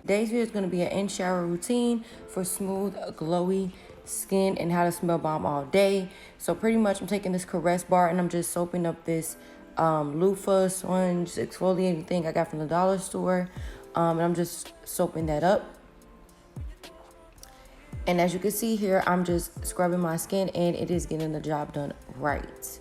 Today's video is going to be an in-shower routine for smooth, glowy skin and how to smell bomb all day. So pretty much I'm taking this Caress bar and I'm just soaping up this loofah sponge exfoliating thing I got from the dollar store. And I'm just soaping that up. And as you can see here, I'm just scrubbing my skin and it is getting the job done right.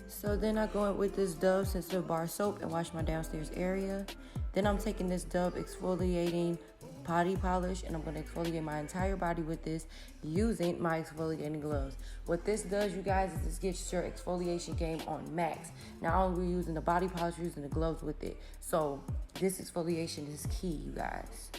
So then I go in with this Dove sensitive bar soap and wash my downstairs area. Then I'm taking this Dove exfoliating body polish and I'm going to exfoliate my entire body with this using my exfoliating gloves. What this does, you guys, is this gets your exfoliation game on max. Not only are we using the body polish, we're using the gloves with it. So this exfoliation is key, you guys.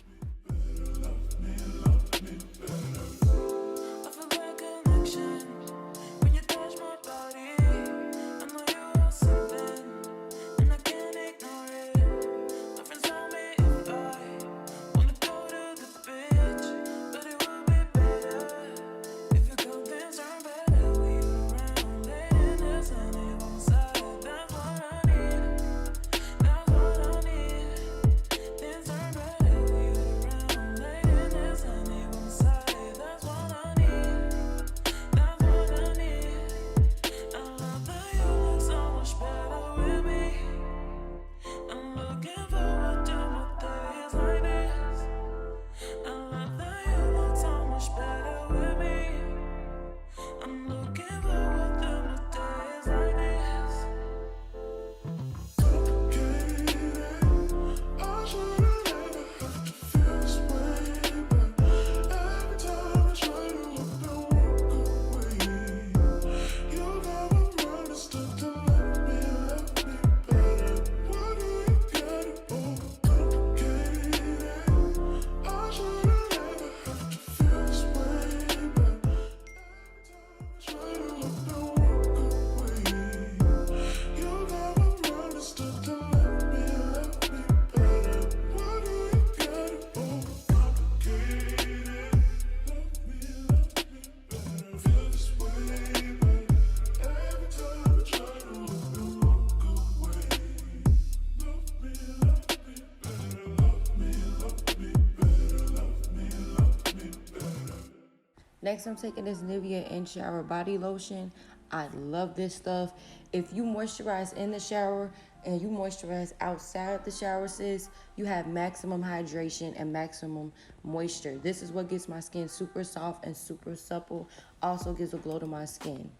Next, I'm taking this Nivea in-shower body lotion. I love this stuff. If you moisturize in the shower and you moisturize outside the shower, sis, you have maximum hydration and maximum moisture. This is what gets my skin super soft and super supple. Also gives a glow to my skin.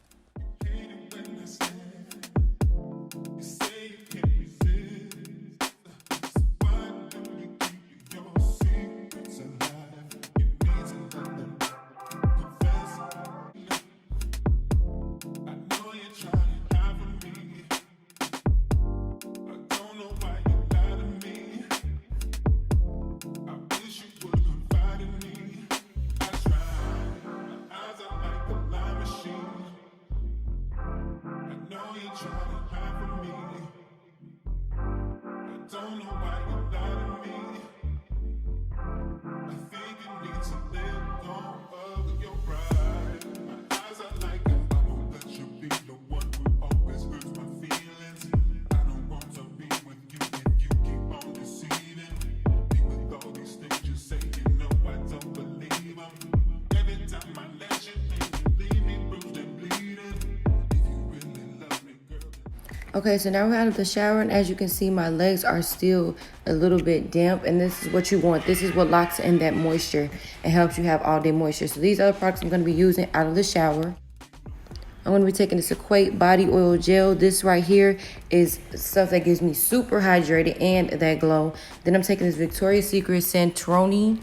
Okay, so now we're out of the shower, and as you can see, my legs are still a little bit damp, and this is what you want. This is what locks in that moisture and helps you have all day moisture. So these are the products I'm going to be using out of the shower. I'm going to be taking this Equate Body Oil Gel. This right here is stuff that gives me super hydrated and that glow. Then I'm taking this Victoria's Secret Santorini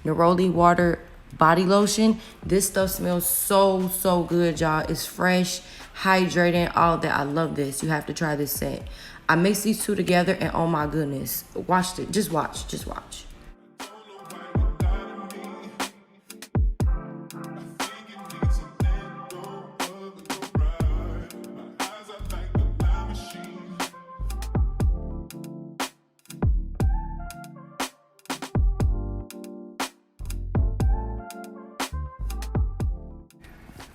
Neroli Water Body Lotion. This stuff smells so good, y'all. It's fresh, hydrating, all that. I love this. You have to try this set. I mixed these two together, and oh my goodness. Watch it. Just watch. Just watch.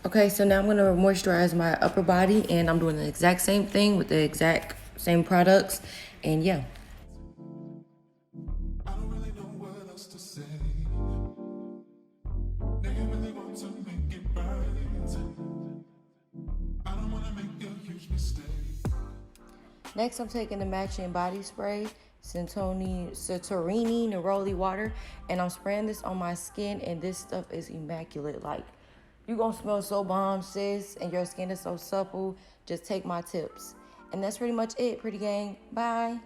Okay, so now I'm gonna moisturize my upper body, and I'm doing the exact same thing with the exact same products, and yeah. I don't really know what else to say. Now you really want to make it right. I don't wanna make a huge mistake. Next, I'm taking the matching body spray, Santorini Neroli Water, and I'm spraying this on my skin, and this stuff is immaculate. Like, you gonna smell so bomb, sis, and your skin is so supple. Just take my tips. And that's pretty much it, pretty gang. Bye.